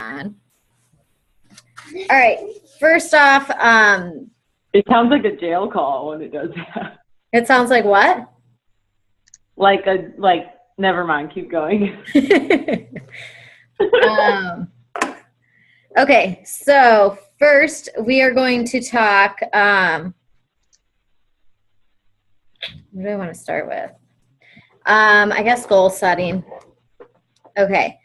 on. All right. First off, it sounds like a jail call when it does that. It sounds like what? Never mind. Keep going. Okay. So first we are going to talk, what do I want to start with? I guess goal setting. Okay.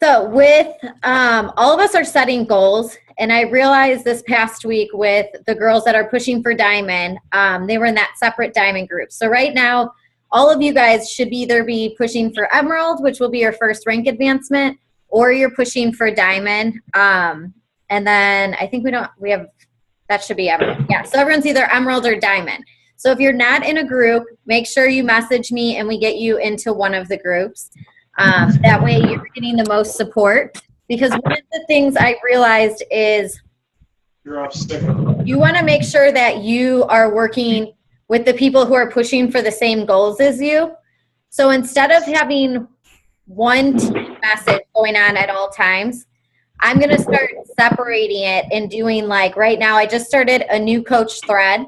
So with all of us are setting goals, and I realized this past week with the girls that are pushing for Diamond, they were in that separate Diamond group. So right now, all of you guys should either be pushing for Emerald, which will be your first rank advancement, or you're pushing for Diamond. And then I think that should be Emerald. Yeah, so everyone's either Emerald or Diamond. So if you're not in a group, make sure you message me and we get you into one of the groups. That way you're getting the most support, because one of the things I realized is you want to make sure that you are working with the people who are pushing for the same goals as you. So instead of having one team message going on at all times, I'm going to start separating it and doing, like, right now I just started a new coach thread,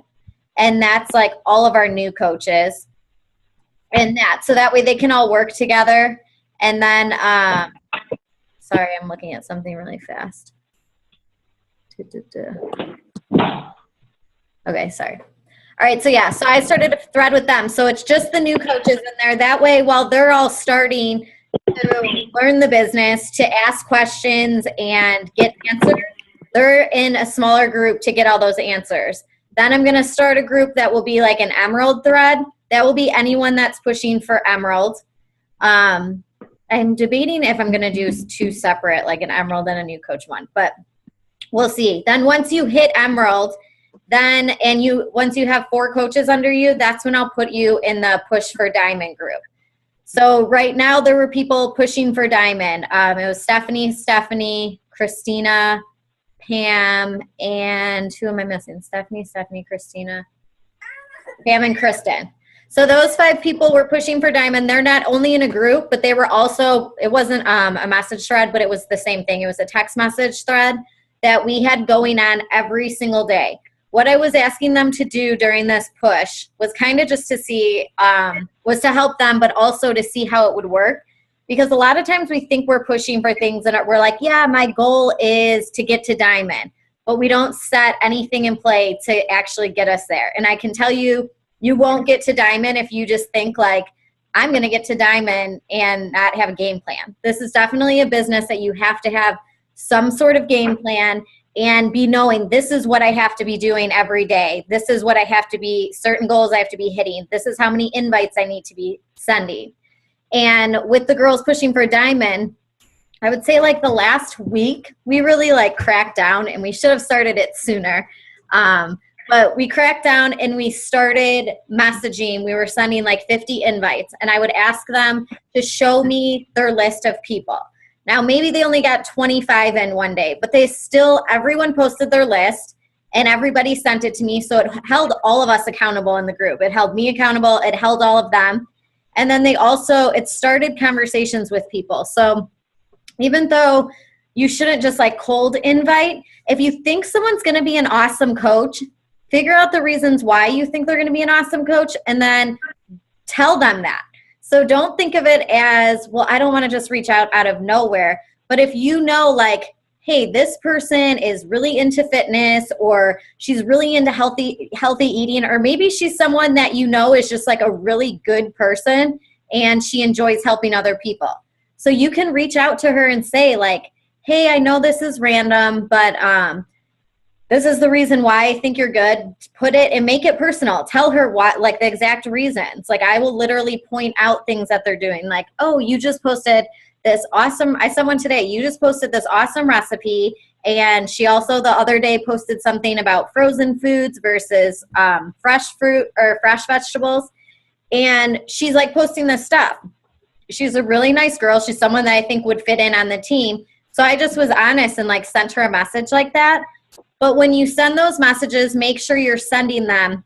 and that's like all of our new coaches, and so that way they can all work together. And then, sorry, I'm looking at something really fast. Okay, sorry. All right, so yeah, so I started a thread with them. So it's just the new coaches in there. That way, while they're all starting to learn the business, to ask questions and get answers, they're in a smaller group to get all those answers. Then I'm going to start a group that will be like an Emerald thread. That will be anyone that's pushing for Emerald. I'm debating if I'm going to do two separate, like an Emerald and a new coach one, but we'll see. Then once you hit Emerald, once you have 4 coaches under you, that's when I'll put you in the push for Diamond group. So right now there were people pushing for Diamond. It was Stephanie, Christina, Pam, and who am I missing? Stephanie, Christina, Pam, and Kristen. So those 5 people were pushing for Diamond. They're not only in a group, but they were also, it wasn't a message thread, but it was the same thing. It was a text message thread that we had going on every single day. What I was asking them to do during this push was kind of just to see, was to help them, but also to see how it would work. Because a lot of times we think we're pushing for things and we're like, yeah, my goal is to get to Diamond, but we don't set anything in play to actually get us there. And I can tell you, you won't get to Diamond if you just think like, I'm going to get to Diamond and not have a game plan. This is definitely a business that you have to have some sort of game plan and be knowing this is what I have to be doing every day. This is what I have to be, certain goals I have to be hitting. This is how many invites I need to be sending. And with the girls pushing for Diamond, I would say like the last week, we really like cracked down, and we should have started it sooner. But we cracked down and we started messaging. We were sending like 50 invites, and I would ask them to show me their list of people. Now, maybe they only got 25 in one day, but everyone posted their list and everybody sent it to me. So it held all of us accountable in the group. It held me accountable. It held all of them. And then it started conversations with people. So even though you shouldn't just like cold invite, if you think someone's going to be an awesome coach, figure out the reasons why you think they're going to be an awesome coach, and then tell them that. So don't think of it as, well, I don't want to just reach out of nowhere. But if you know, like, hey, this person is really into fitness, or she's really into healthy eating, or maybe she's someone that you know is just like a really good person and she enjoys helping other people. So you can reach out to her and say like, hey, I know this is random, but this is the reason why I think you're good. Put it and make it personal. Tell her what, like the exact reasons. Like I will literally point out things that they're doing. Like, oh, you just posted this awesome, I saw one today. You just posted this awesome recipe. And she also the other day posted something about frozen foods versus fresh fruit or fresh vegetables. And she's like posting this stuff. She's a really nice girl. She's someone that I think would fit in on the team. So I just was honest and like sent her a message like that. But when you send those messages, make sure you're sending them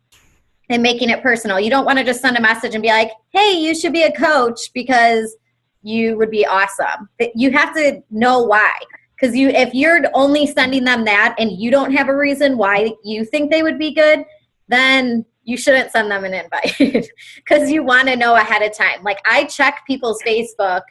and making it personal. You don't want to just send a message and be like, hey, you should be a coach because you would be awesome. You have to know why. Because if you're only sending them that and you don't have a reason why you think they would be good, then you shouldn't send them an invite because you want to know ahead of time. Like I check people's Facebook.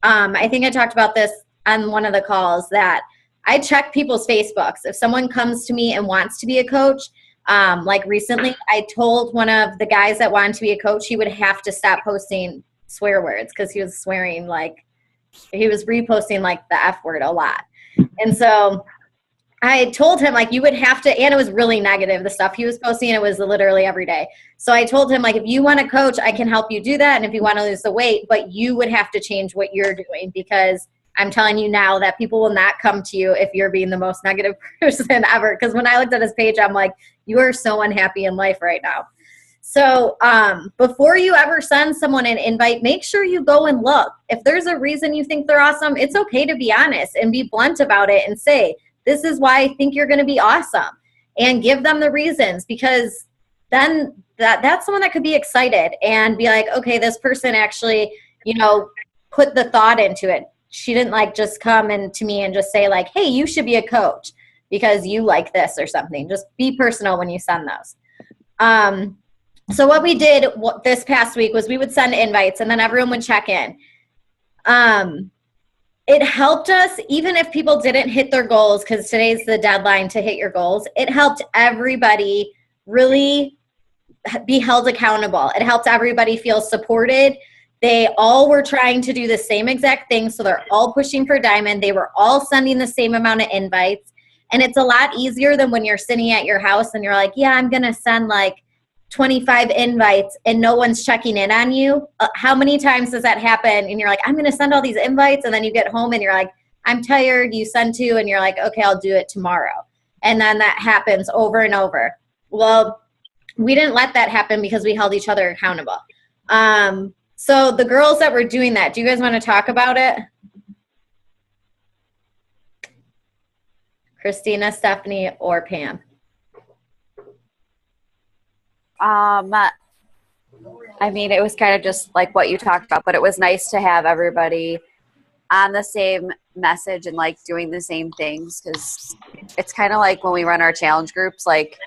I think I talked about this on one of the calls that I check people's Facebooks. If someone comes to me and wants to be a coach, like recently I told one of the guys that wanted to be a coach, he would have to stop posting swear words because he was swearing, like he was reposting like the F word a lot. And so I told him, like, you would have to, and it was really negative, the stuff he was posting. It was literally every day. So I told him, like, if you want to coach, I can help you do that. And if you want to lose the weight, but you would have to change what you're doing, because I'm telling you now that people will not come to you if you're being the most negative person ever. Because when I looked at his page, I'm like, you are so unhappy in life right now. So before you ever send someone an invite, make sure you go and look. If there's a reason you think they're awesome, it's okay to be honest and be blunt about it and say, this is why I think you're going to be awesome, and give them the reasons, because then that's someone that could be excited and be like, okay, this person actually, you know, put the thought into it. She didn't like just come in to me and just say like, hey, you should be a coach because you like this or something. Just be personal when you send those. So what we did this past week was we would send invites and then everyone would check in. It helped us, even if people didn't hit their goals, because today's the deadline to hit your goals, it helped everybody really be held accountable. It helped everybody feel supported. They all were trying to do the same exact thing, so they're all pushing for diamond. They were all sending the same amount of invites. And it's a lot easier than when you're sitting at your house and you're like, yeah, I'm going to send like 25 invites and no one's checking in on you. How many times does that happen? And you're like, I'm going to send all these invites. And then you get home and you're like, I'm tired. You send 2 and you're like, okay, I'll do it tomorrow. And then that happens over and over. Well, we didn't let that happen because we held each other accountable. So the girls that were doing that, do you guys want to talk about it? Christina, Stephanie, or Pam? I mean, it was kind of just like what you talked about, but it was nice to have everybody on the same message and like doing the same things, because it's kind of like when we run our challenge groups, like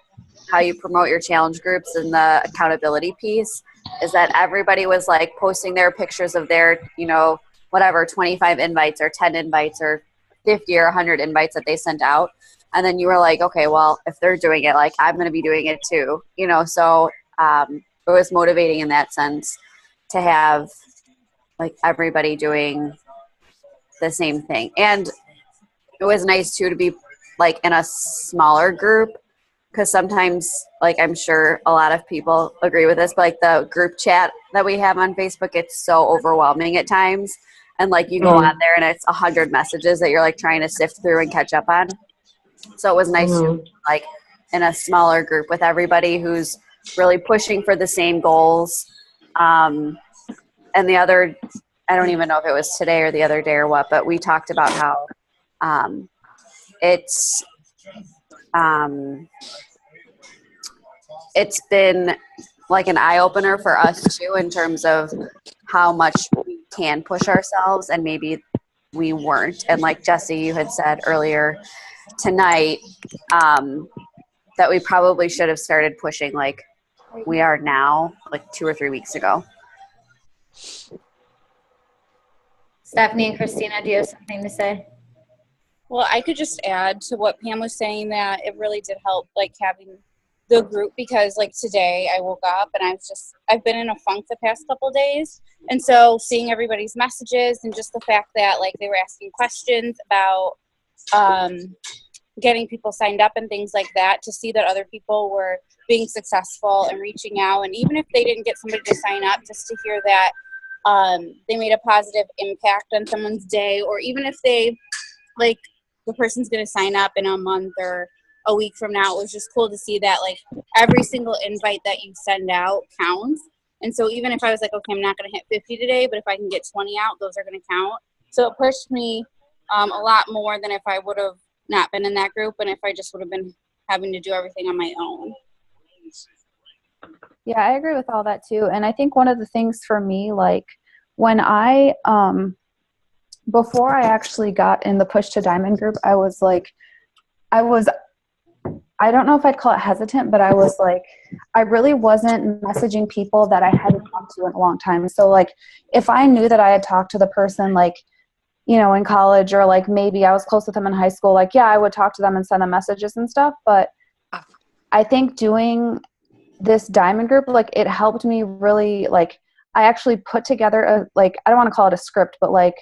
how you promote your challenge groups and the accountability piece is that everybody was like posting their pictures of their, you know, whatever, 25 invites or 10 invites or 50 or 100 invites that they sent out. And then you were like, okay, well, if they're doing it, like I'm going to be doing it too, you know? So it was motivating in that sense to have like everybody doing the same thing. And it was nice too to be like in a smaller group, because sometimes, like I'm sure a lot of people agree with this, but like the group chat that we have on Facebook, it's so overwhelming at times. And like you go on there and it's 100 messages that you're like trying to sift through and catch up on. So it was nice to be like in a smaller group with everybody who's really pushing for the same goals. And the other, I don't even know if it was today or the other day or what, but we talked about how it's been like an eye-opener for us too, in terms of how much we can push ourselves and maybe we weren't. And like Jesse, you had said earlier tonight, that we probably should have started pushing like we are now, like 2 or 3 weeks ago. Stephanie and Christina, do you have something to say? Well, I could just add to what Pam was saying, that it really did help, like having the group, because like today I woke up and I've been in a funk the past couple of days. And so seeing everybody's messages and just the fact that like they were asking questions about getting people signed up and things like that, to see that other people were being successful and reaching out. And even if they didn't get somebody to sign up, just to hear that they made a positive impact on someone's day, or even if they like the person's going to sign up in a month or a week from now, it was just cool to see that like every single invite that you send out counts. And so even if I was like, okay, I'm not going to hit 50 today, but if I can get 20 out, those are going to count. So it pushed me a lot more than if I would have not been in that group, and if I just would have been having to do everything on my own. Yeah, I agree with all that too. And I think one of the things for me, like when I before I actually got in the Push to Diamond group, I don't know if I'd call it hesitant, but I was like, I really wasn't messaging people that I hadn't talked to in a long time. So like, if I knew that I had talked to the person, like, you know, in college, or like maybe I was close with them in high school, like, yeah, I would talk to them and send them messages and stuff. But I think doing this diamond group, like, it helped me really, like, I actually put together a, like, I don't want to call it a script, but like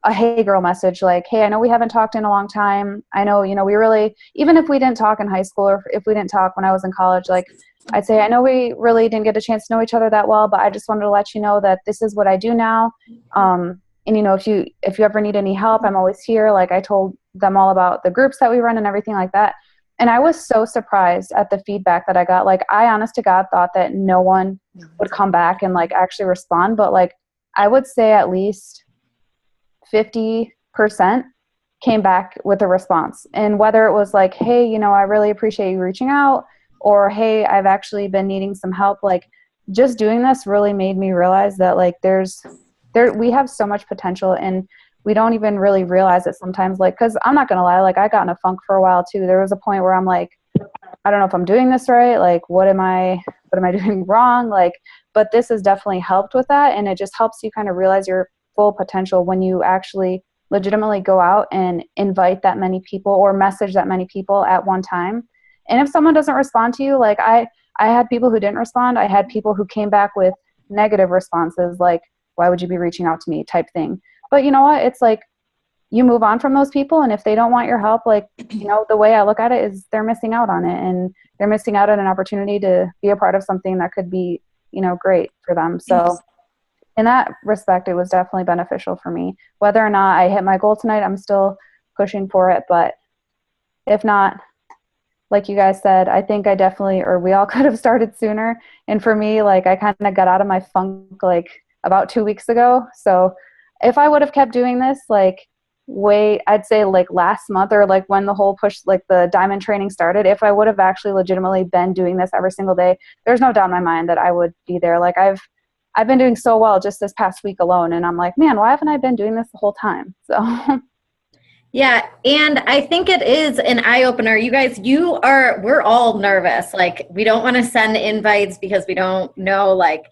a hey girl message, like, hey, I know we haven't talked in a long time. I know, you know, we really, even if we didn't talk in high school, or if we didn't talk when I was in college, like, I'd say, I know we really didn't get a chance to know each other that well, but I just wanted to let you know that this is what I do now. And, you know, if you ever need any help, I'm always here. Like, I told them all about the groups that we run and everything like that. And I was so surprised at the feedback that I got. Like, I honest to God thought that no one would come back and like actually respond. But like, I would say at least 50% came back with a response. And whether it was like, hey, you know, I really appreciate you reaching out, or hey, I've actually been needing some help. Like, just doing this really made me realize that like we have so much potential, and we don't even really realize it sometimes. Like, cause I'm not going to lie, like, I got in a funk for a while too. There was a point where I'm like, I don't know if I'm doing this right. Like, what am I doing wrong? Like, but this has definitely helped with that. And it just helps you kind of realize your full potential when you actually legitimately go out and invite that many people or message that many people at one time. And if someone doesn't respond to you, like I had people who didn't respond. I had people who came back with negative responses, like, why would you be reaching out to me type thing. But you know what? It's like, you move on from those people. And if they don't want your help, like, you know, the way I look at it is they're missing out on it, and they're missing out on an opportunity to be a part of something that could be, you know, great for them. So in that respect, it was definitely beneficial for me. Whether or not I hit my goal tonight, I'm still pushing for it. But if not, like you guys said, I think I definitely, or we all could have started sooner. And for me, like, I kind of got out of my funk like about 2 weeks ago. So if I would have kept doing this, like, I'd say like last month, or like when the whole push, like the diamond training started, if I would have actually legitimately been doing this every single day, there's no doubt in my mind that I would be there. Like, I've been doing so well just this past week alone. And I'm like, man, why haven't I been doing this the whole time? So Yeah, and I think it is an eye-opener. You guys, we're all nervous. Like, we don't want to send invites because we don't know, like,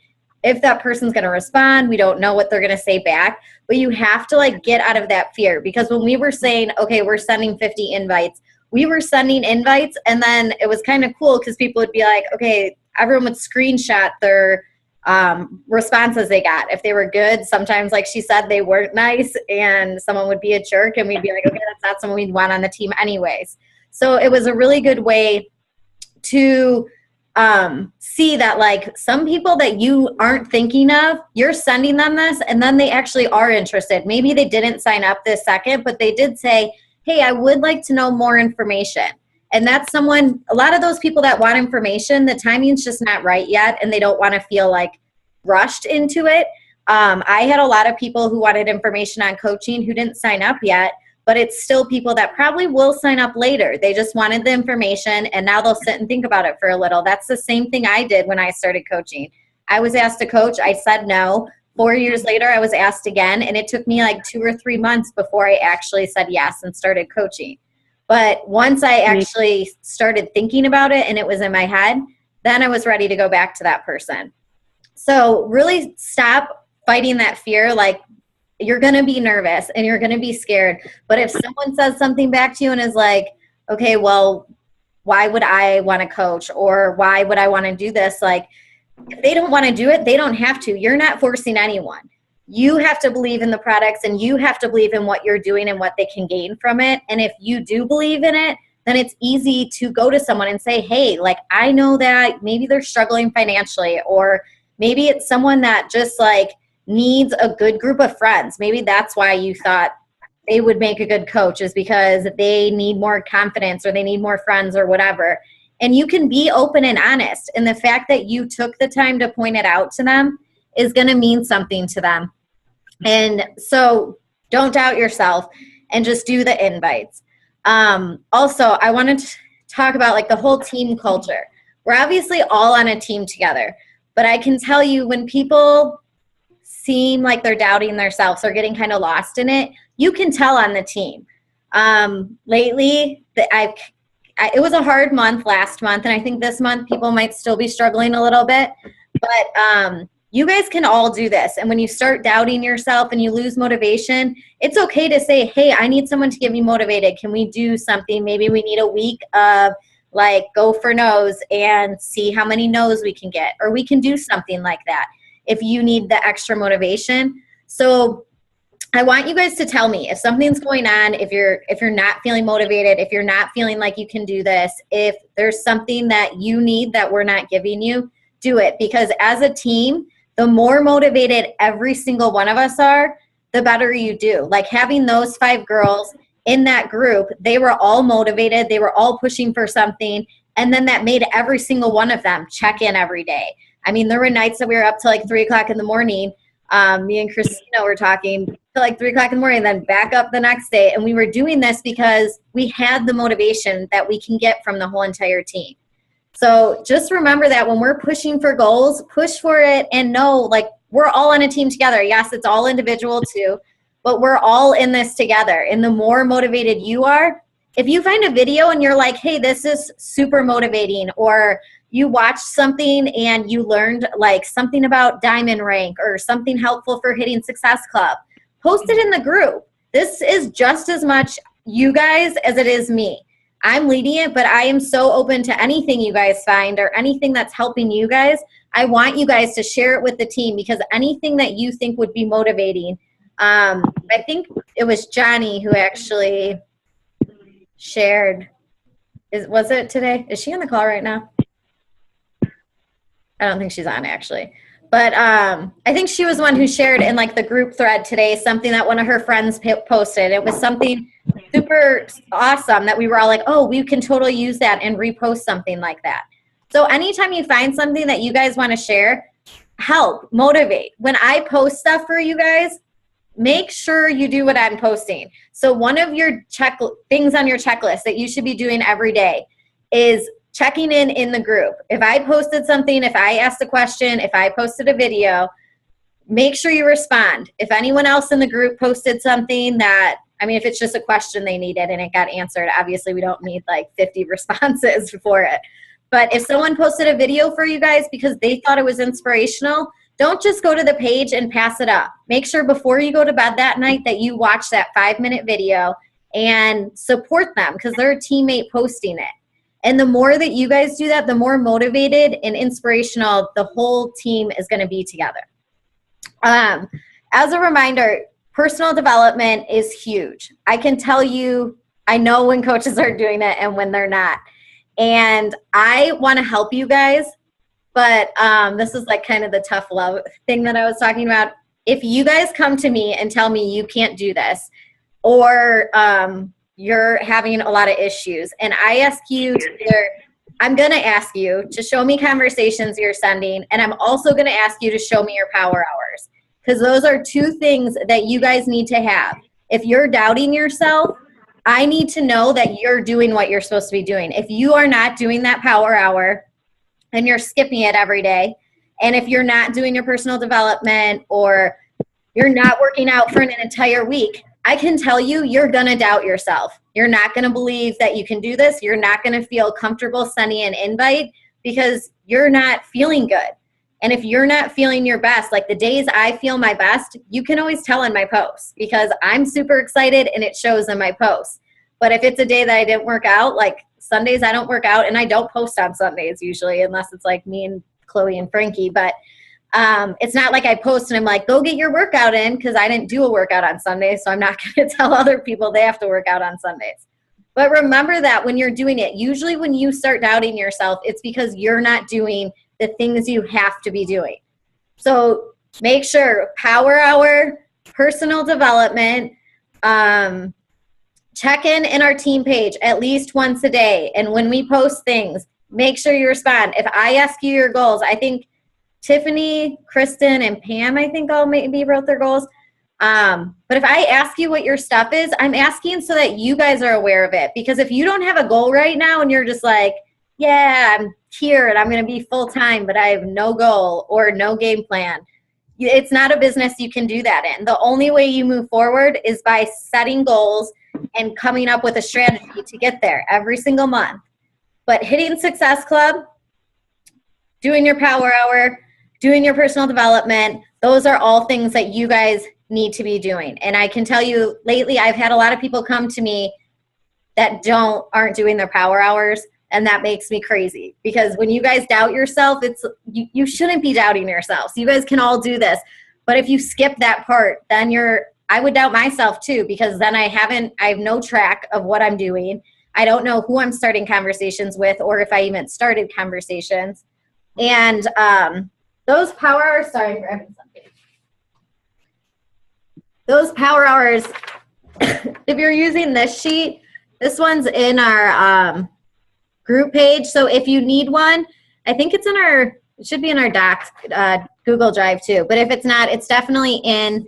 if that person's going to respond. We don't know what they're going to say back. But you have to, like, get out of that fear. Because when we were saying, okay, we're sending 50 invites, we were sending invites, and then it was kind of cool because people would be like, okay, everyone would screenshot their responses they got. If they were good, sometimes, like she said, they weren't nice, and someone would be a jerk, and we'd be like, okay, that's not someone we'd want on the team anyways. So it was a really good way to see that, like, some people that you aren't thinking of, you're sending them this, and then they actually are interested. Maybe they didn't sign up this second, but they did say, hey, I would like to know more information. And that's someone, a lot of those people that want information, the timing's just not right yet, and they don't want to feel like rushed into it. I had a lot of people who wanted information on coaching who didn't sign up yet, but it's still people that probably will sign up later. They just wanted the information, and now they'll sit and think about it for a little. That's the same thing I did when I started coaching. I was asked to coach. I said no. 4 years later, I was asked again, and it took me like 2 or 3 months before I actually said yes and started coaching. But once I actually started thinking about it and it was in my head, then I was ready to go back to that person. So really stop fighting that fear. Like, you're going to be nervous and you're going to be scared. But if someone says something back to you and is like, okay, well, why would I want to coach, or why would I want to do this? Like, if they don't want to do it, they don't have to. You're not forcing anyone. You have to believe in the products, and you have to believe in what you're doing and what they can gain from it. And if you do believe in it, then it's easy to go to someone and say, hey, like, I know that maybe they're struggling financially, or maybe it's someone that just like needs a good group of friends. Maybe that's why you thought they would make a good coach, is because they need more confidence, or they need more friends, or whatever. And you can be open and honest. And the fact that you took the time to point it out to them is going to mean something to them. And so don't doubt yourself, and just do the invites. Also, I wanted to talk about like the whole team culture. We're obviously all on a team together, but I can tell you, when people seem like they're doubting themselves or getting kind of lost in it, you can tell on the team. Lately, it was a hard month last month, and I think this month people might still be struggling a little bit. But you guys can all do this. And when you start doubting yourself and you lose motivation, it's okay to say, hey, I need someone to get me motivated. Can we do something? Maybe we need a week of like go for no's and see how many no's we can get. Or we can do something like that if you need the extra motivation. So I want you guys to tell me if something's going on, if you're not feeling motivated, if you're not feeling like you can do this, if there's something that you need that we're not giving you, do it. Because as a team, the more motivated every single one of us are, the better you do. Like having those 5 girls in that group, they were all motivated. They were all pushing for something. And then that made every single one of them check in every day. I mean, there were nights that we were up to like 3 o'clock in the morning. Me and Christina were talking till like 3 o'clock in the morning, then back up the next day. And we were doing this because we had the motivation that we can get from the whole entire team. So just remember that when we're pushing for goals, push for it and know like we're all on a team together. Yes, it's all individual too, but we're all in this together. And the more motivated you are, if you find a video and you're like, hey, this is super motivating, or you watched something and you learned like something about diamond rank or something helpful for hitting Success Club, post it in the group. This is just as much you guys as it is me. I'm leading it, but I am so open to anything you guys find or anything that's helping you guys. I want you guys to share it with the team because anything that you think would be motivating. I think it was Johnny who actually shared. Was it today? Is she on the call right now? I don't think she's on actually. But I think she was one who shared in like the group thread today something that one of her friends posted. It was something super awesome that we were all like, oh, we can totally use that and repost something like that. So anytime you find something that you guys want to share, help, motivate. When I post stuff for you guys, make sure you do what I'm posting. So one of your things on your checklist that you should be doing every day is checking in the group. If I posted something, if I asked a question, if I posted a video, make sure you respond. If anyone else in the group posted something that, I mean, if it's just a question they needed and it got answered, obviously we don't need like 50 responses for it. But if someone posted a video for you guys because they thought it was inspirational, don't just go to the page and pass it up. Make sure before you go to bed that night that you watch that 5-minute video and support them because they're a teammate posting it. And the more that you guys do that, the more motivated and inspirational the whole team is going to be together. As a reminder, personal development is huge. I can tell you, I know when coaches are doing it and when they're not. And I want to help you guys, but this is like kind of the tough love thing that I was talking about. If you guys come to me and tell me you can't do this, or you're having a lot of issues, and I ask you I'm going to ask you to show me conversations you're sending, and I'm also going to ask you to show me your power hours, because those are 2 things that you guys need to have. If you're doubting yourself, I need to know that you're doing what you're supposed to be doing. If you are not doing that power hour and you're skipping it every day, and if you're not doing your personal development or you're not working out for an entire week, I can tell you, you're going to doubt yourself. You're not going to believe that you can do this. You're not going to feel comfortable sending an invite because you're not feeling good. And if you're not feeling your best, like the days I feel my best, you can always tell in my posts because I'm super excited and it shows in my posts. But if it's a day that I didn't work out, like Sundays I don't work out, and I don't post on Sundays usually unless it's like me and Chloe and Frankie. But it's not like I post and I'm like, go get your workout in, because I didn't do a workout on Sundays, so I'm not going to tell other people they have to work out on Sundays. But remember that when you're doing it, usually when you start doubting yourself, it's because you're not doing the things you have to be doing. So make sure power hour, personal development, check in our team page at least once a day. And when we post things, make sure you respond. If I ask you your goals, I think Tiffany, Kristen, and Pam, I think all maybe wrote their goals. But if I ask you what your stuff is, I'm asking so that you guys are aware of it. Because if you don't have a goal right now and you're just like, yeah, I'm here and I'm going to be full-time, but I have no goal or no game plan, it's not a business you can do that in. The only way you move forward is by setting goals and coming up with a strategy to get there every single month. But hitting Success Club, doing your power hour, doing your personal development, those are all things that you guys need to be doing. And I can tell you lately, I've had a lot of people come to me that aren't doing their power hours. And that makes me crazy, because when you guys doubt yourself, you shouldn't be doubting yourselves. You guys can all do this. But if you skip that part, then I would doubt myself too, because then I have no track of what I'm doing. I don't know who I'm starting conversations with, or if I even started conversations. And those power hours, sorry, I'm grabbing something. Those power hours, if you're using this sheet, this one's in our group page. So if you need one, I think it should be in our Docs, Google Drive too. But if it's not, it's definitely in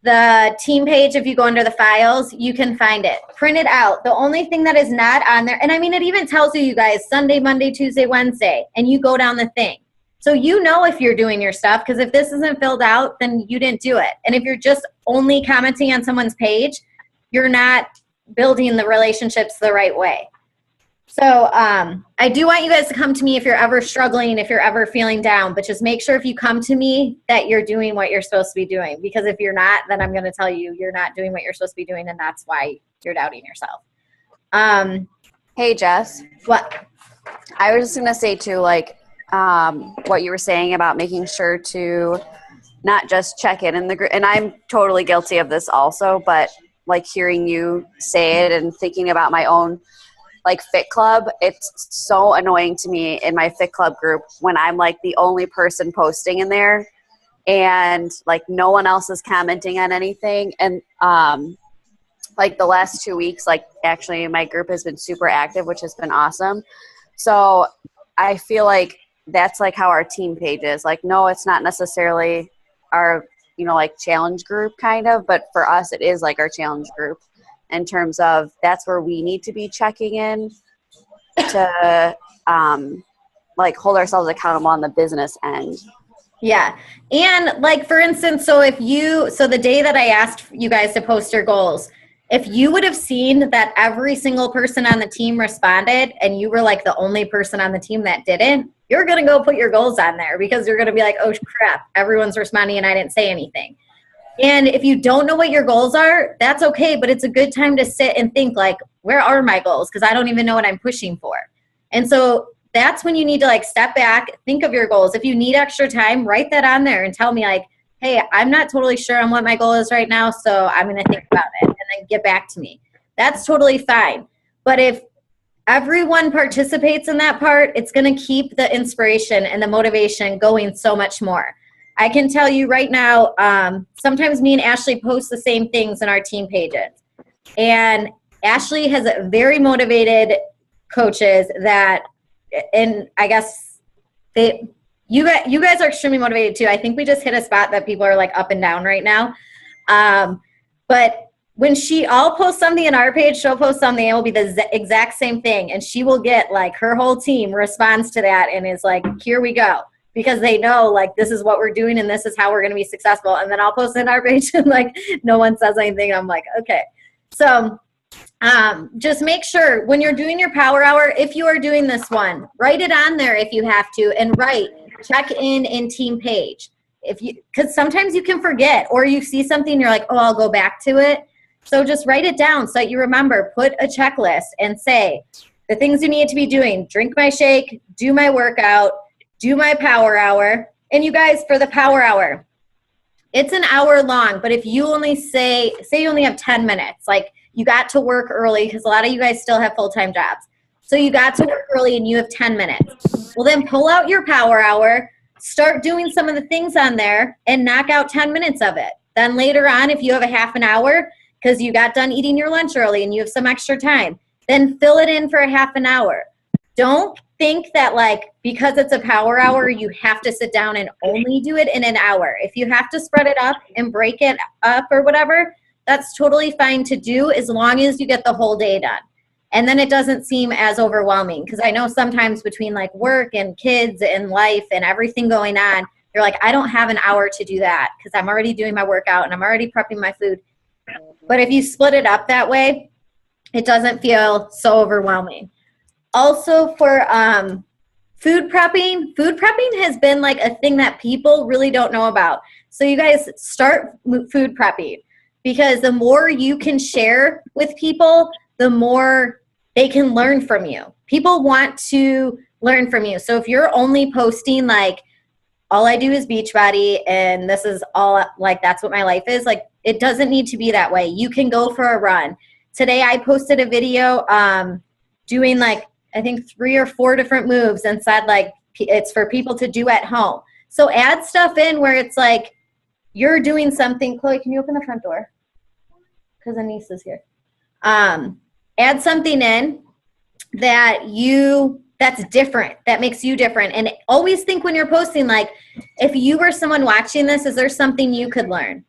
the team page. If you go under the files, you can find it. Print it out. The only thing that is not on there, and I mean, it even tells you guys Sunday, Monday, Tuesday, Wednesday, and you go down the thing. So you know if you're doing your stuff, because if this isn't filled out, then you didn't do it. And if you're just only commenting on someone's page, you're not building the relationships the right way. So I do want you guys to come to me if you're ever struggling, if you're ever feeling down, but just make sure if you come to me that you're doing what you're supposed to be doing. Because if you're not, then I'm going to tell you you're not doing what you're supposed to be doing, and that's why you're doubting yourself. Hey, Jess. What? I was just going to say too, like what you were saying about making sure to not just check in the group. And I'm totally guilty of this also, but like hearing you say it and thinking about my own like Fit Club, it's so annoying to me in my Fit Club group when I'm like the only person posting in there and like no one else is commenting on anything. And like the last 2 weeks, like actually my group has been super active, which has been awesome. So I feel like that's like how our team page is. Like, no, it's not necessarily our, like challenge group kind of, but for us, it is like our challenge group in terms of that's where we need to be checking in to like hold ourselves accountable on the business end. Yeah. And like, for instance, so the day that I asked you guys to post your goals, if you would have seen that every single person on the team responded and you were like the only person on the team that didn't, you're going to go put your goals on there because you're going to be like, oh crap, everyone's responding and I didn't say anything. And if you don't know what your goals are, that's okay. But it's a good time to sit and think like, where are my goals? Because I don't even know what I'm pushing for. And so that's when you need to like step back, think of your goals. If you need extra time, write that on there and tell me like, hey, I'm not totally sure on what my goal is right now, so I'm going to think about it and then get back to me. That's totally fine. But if everyone participates in that part, it's going to keep the inspiration and the motivation going so much more. I can tell you right now, sometimes me and Ashley post the same things in our team pages. And Ashley has very motivated coaches that, and I guess you guys are extremely motivated too. I think we just hit a spot that people are like up and down right now. But when I'll post something in our page, she'll post something, it will be the exact same thing. And she will get like her whole team responds to that and is like, here we go. Because they know like this is what we're doing and this is how we're going to be successful. And then I'll post it in our page and like no one says anything. I'm like, okay. So just make sure when you're doing your power hour, if you are doing this one, write it on there if you have to, and check in team page. Because sometimes you can forget, or you see something, you're like, oh, I'll go back to it. So just write it down so that you remember, put a checklist and say the things you need to be doing: drink my shake, do my workout, do my power hour. And you guys, for the power hour, it's an hour long, but if you only say you only have 10 minutes, like you got to work early, because a lot of you guys still have full-time jobs. So you got to work early and you have 10 minutes. Well, then pull out your power hour, start doing some of the things on there, and knock out 10 minutes of it. Then later on, if you have a half an hour, because you got done eating your lunch early and you have some extra time, then fill it in for a half an hour. Don't think that like because it's a power hour, you have to sit down and only do it in an hour. If you have to spread it up and break it up or whatever, that's totally fine to do as long as you get the whole day done. And then it doesn't seem as overwhelming, because I know sometimes between like work and kids and life and everything going on, you're like, I don't have an hour to do that because I'm already doing my workout and I'm already prepping my food. But if you split it up that way, it doesn't feel so overwhelming. Also for food prepping has been like a thing that people really don't know about. So you guys start food prepping, because the more you can share with people, the more they can learn from you. People want to learn from you. So if you're only posting like, all I do is Beachbody and this is all, like, that's what my life is, like, it doesn't need to be that way. You can go for a run. Today I posted a video doing like, I think 3 or 4 different moves and said like, it's for people to do at home. So add stuff in where it's like, you're doing something. Chloe, can you open the front door? Because the niece is here. Add something in that's different, that makes you different. And always think when you're posting, like, if you were someone watching this, is there something you could learn?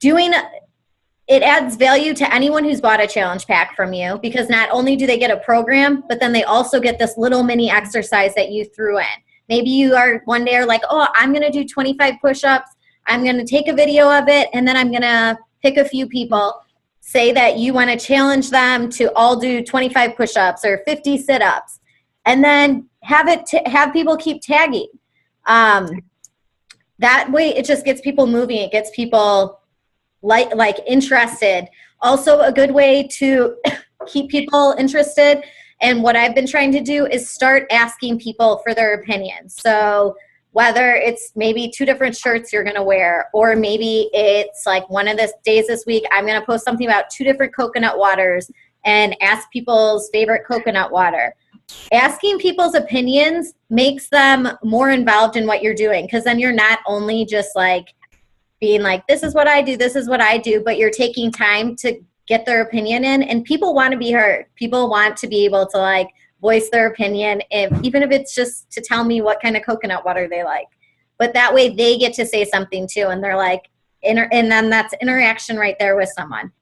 It adds value to anyone who's bought a challenge pack from you, because not only do they get a program, but then they also get this little mini exercise that you threw in. Maybe you are one day are like, oh, I'm going to do 25 push-ups. I'm going to take a video of it, and then I'm going to pick a few people, say that you want to challenge them to all do 25 push-ups or 50 sit-ups, and then have people keep tagging. That way it just gets people moving. It gets people like interested. Also a good way to keep people interested, and what I've been trying to do is start asking people for their opinions. So whether it's maybe 2 different shirts you're going to wear, or maybe it's like one of the days this week, I'm going to post something about 2 different coconut waters and ask people's favorite coconut water. Asking people's opinions makes them more involved in what you're doing, because then you're not only just like being like, this is what I do, this is what I do, but you're taking time to get their opinion in, and people want to be heard. People want to be able to like voice their opinion, even if it's just to tell me what kind of coconut water they like. But that way they get to say something too, and they're like, and then that's interaction right there with someone.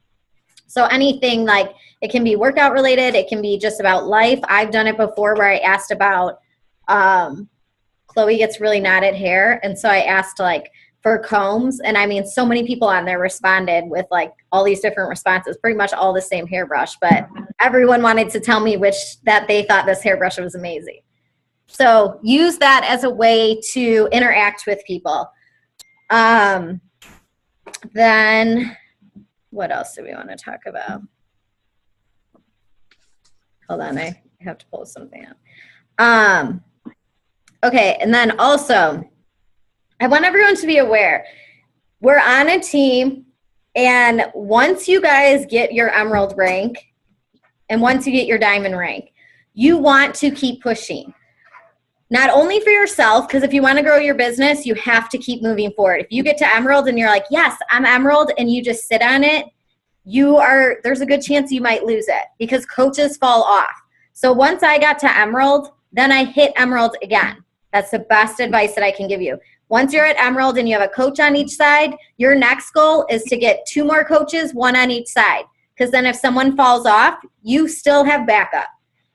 So anything, like, it can be workout related, it can be just about life. I've done it before where I asked about, Chloe gets really knotted hair, and so I asked like for combs, and I mean, so many people on there responded with like all these different responses, pretty much all the same hairbrush, but everyone wanted to tell me that they thought this hairbrush was amazing. So use that as a way to interact with people. Then what else do we want to talk about? Hold on, I have to pull something up. Okay, and then also, I want everyone to be aware, we're on a team, and once you guys get your emerald rank, and once you get your diamond rank, you want to keep pushing. Not only for yourself, because if you want to grow your business, you have to keep moving forward. If you get to emerald and you're like, yes, I'm emerald, and you just sit on it, there's a good chance you might lose it, because coaches fall off. So once I got to emerald, then I hit emerald again. That's the best advice that I can give you. Once you're at emerald and you have a coach on each side, your next goal is to get 2 more coaches, 1 on each side. Because then if someone falls off, you still have backup.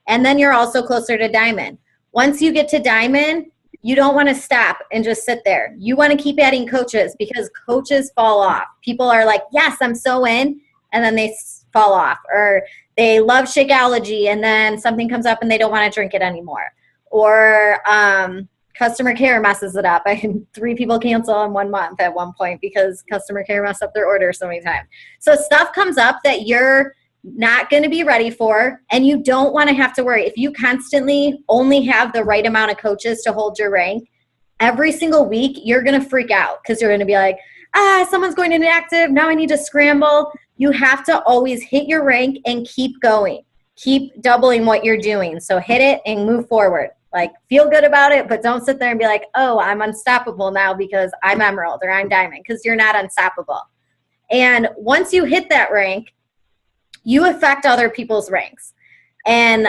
And then you're also closer to diamond. Once you get to diamond, you don't want to stop and just sit there. You want to keep adding coaches, because coaches fall off. People are like, yes, I'm so in, and then they fall off. Or they love Shakeology, and then something comes up and they don't want to drink it anymore. Or customer care messes it up. I had 3 people cancel in 1 month at one point because customer care messed up their order so many times. So stuff comes up that you're not going to be ready for, and you don't want to have to worry. If you constantly only have the right amount of coaches to hold your rank, every single week you're going to freak out, because you're going to be like, someone's going inactive, now I need to scramble. You have to always hit your rank and keep going. Keep doubling what you're doing. So hit it and move forward. Like, feel good about it, but don't sit there and be like, oh, I'm unstoppable now because I'm emerald or I'm diamond, because you're not unstoppable. And once you hit that rank, you affect other people's ranks. And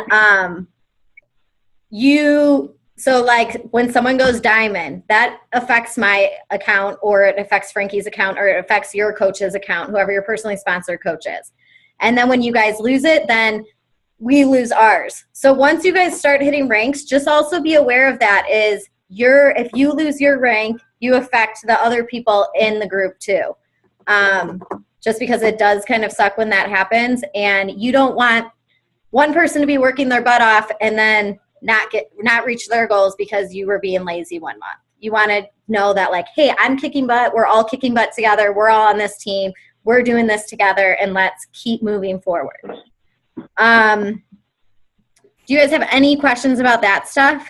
so like when someone goes diamond, that affects my account, or it affects Frankie's account, or it affects your coach's account, whoever your personally sponsored coach is. And then when you guys lose it, then we lose ours. So once you guys start hitting ranks, just also be aware of that, is if you lose your rank, you affect the other people in the group too. Just because it does kind of suck when that happens, and you don't want one person to be working their butt off and then not reach their goals because you were being lazy one month. You want to know that, like, hey, I'm kicking butt. We're all kicking butt together. We're all on this team. We're doing this together, and let's keep moving forward. Do you guys have any questions about that stuff?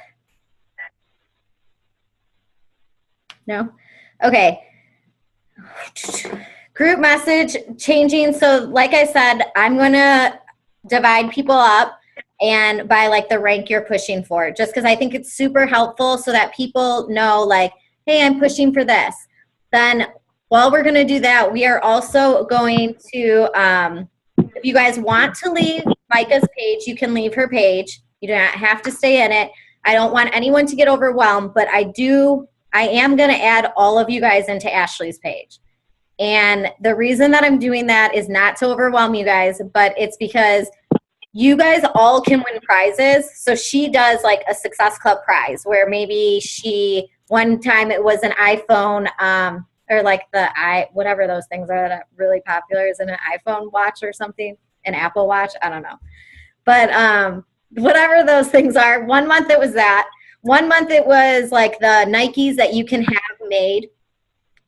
No? Okay. Group message changing. So like I said, I'm going to divide people up and by like the rank you're pushing for, just because I think it's super helpful so that people know, like, hey, I'm pushing for this. Then while we're going to do that, we are also going to, if you guys want to leave Micah's page, you can leave her page. You do not have to stay in it. I don't want anyone to get overwhelmed, but I am going to add all of you guys into Ashley's page. And the reason that I'm doing that is not to overwhelm you guys, but it's because you guys all can win prizes. So she does like a Success Club prize where maybe one time it was an iPhone, or like whatever those things are that are really popular, is an iPhone watch or something, an Apple Watch, I don't know. But whatever those things are, 1 month it was that. 1 month it was like the Nikes that you can have made.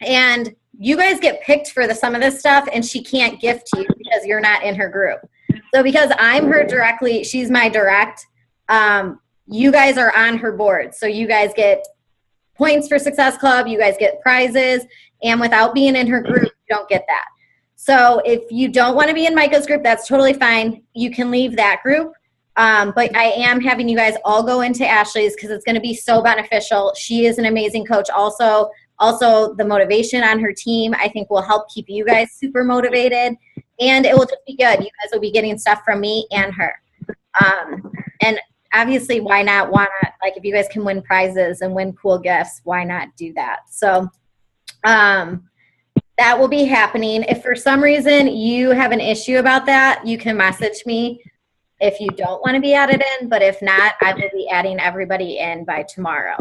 And you guys get picked for some of this stuff, and she can't gift to you because you're not in her group. So because I'm her directly, she's my direct, you guys are on her board. So you guys get points for Success Club, you guys get prizes, and without being in her group, you don't get that. So if you don't want to be in Micah's group, that's totally fine. You can leave that group. But I am having you guys all go into Ashley's because it's going to be so beneficial. She is an amazing coach. Also, the motivation on her team, I think, will help keep you guys super motivated. And it will just be good. You guys will be getting stuff from me and her. And obviously, why not like, if you guys can win prizes and win cool gifts, why not do that? So that will be happening. If for some reason you have an issue about that, you can message me if you don't want to be added in. But if not, I will be adding everybody in by tomorrow.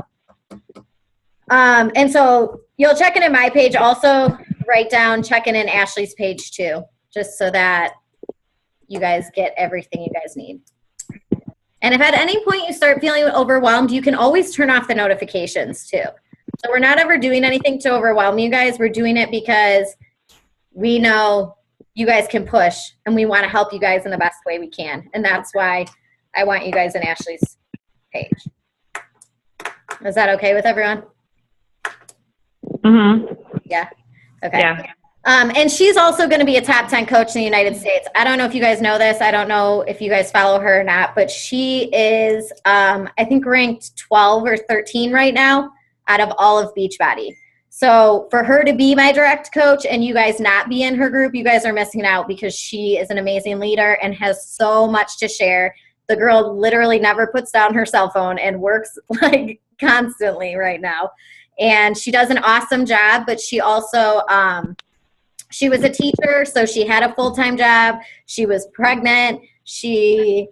And so you'll check in my page. Also write down, check in Ashley's page too, just so that you guys get everything you guys need. And if at any point you start feeling overwhelmed, you can always turn off the notifications too. So we're not ever doing anything to overwhelm you guys. We're doing it because we know you guys can push, and we want to help you guys in the best way we can. And that's why I want you guys in Ashley's page. Is that okay with everyone? Mm-hmm. Yeah. Okay. Yeah. And she's also going to be a top 10 coach in the United States. I don't know if you guys know this. I don't know if you guys follow her or not, but she is, I think, ranked 12 or 13 right now out of all of Beachbody. So for her to be my direct coach and you guys not be in her group, you guys are missing out because she is an amazing leader and has so much to share. The girl literally never puts down her cell phone and works like constantly right now. And she does an awesome job, but she also, she was a teacher, so she had a full-time job. She was pregnant. She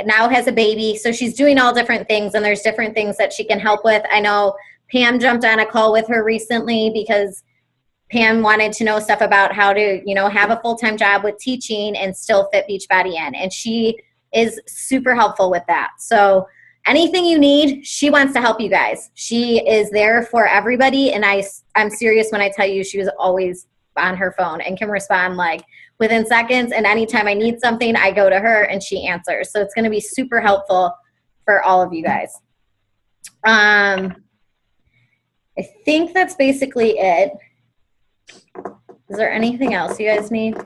now has a baby. So she's doing all different things, and there's different things that she can help with. I know Pam jumped on a call with her recently because Pam wanted to know stuff about how to, have a full-time job with teaching and still fit Beachbody in. And she is super helpful with that. So anything you need, she wants to help you guys. She is there for everybody. And I'm serious when I tell you she was always on her phone and can respond like within seconds. And anytime I need something, I go to her and she answers. So it's going to be super helpful for all of you guys. I think that's basically it. Is there anything else you guys need?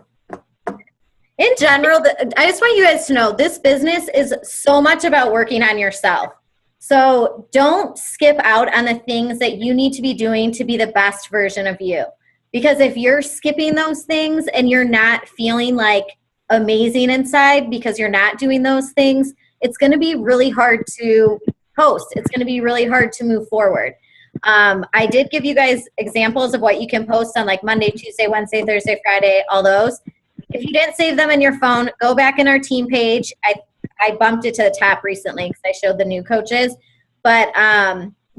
In general, I just want you guys to know this business is so much about working on yourself. So don't skip out on the things that you need to be doing to be the best version of you. Because if you're skipping those things and you're not feeling like amazing inside because you're not doing those things, it's going to be really hard to post. It's going to be really hard to move forward. I did give you guys examples of what you can post on like Monday, Tuesday, Wednesday, Thursday, Friday, all those. If you didn't save them in your phone, go back in our team page. I bumped it to the top recently because I showed the new coaches. But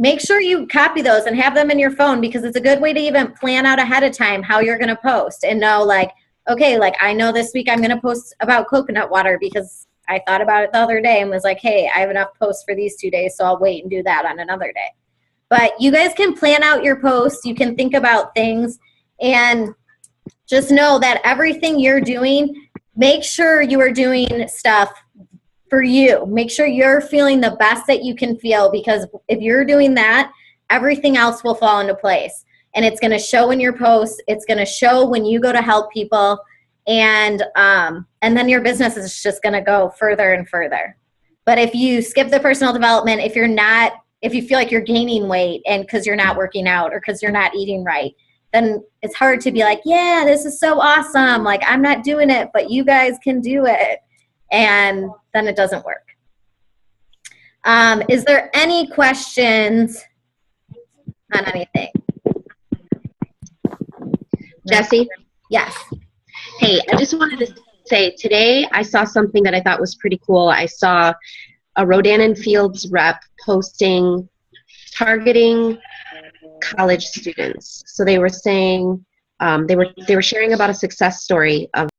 make sure you copy those and have them in your phone, because it's a good way to even plan out ahead of time how you're going to post and know, like, okay, like I know this week I'm going to post about coconut water because I thought about it the other day and was like, hey, I have enough posts for these 2 days, so I'll wait and do that on another day. But you guys can plan out your posts. You can think about things, and just know that everything you're doing, make sure you are doing stuff for you. Make sure you're feeling the best that you can feel, because if you're doing that, everything else will fall into place. And it's going to show in your posts. It's going to show when you go to help people. And then your business is just going to go further and further. But if you skip the personal development, if you feel like you're gaining weight and because you're not working out or because you're not eating right, then it's hard to be like, yeah, this is so awesome. Like, I'm not doing it, but you guys can do it. And then it doesn't work. Is there any questions on anything? Jessie? Yes. Hey, I just wanted to say today I saw something that I thought was pretty cool. I saw a Rodan and Fields rep targeting college students. So they were saying, they were sharing about a success story of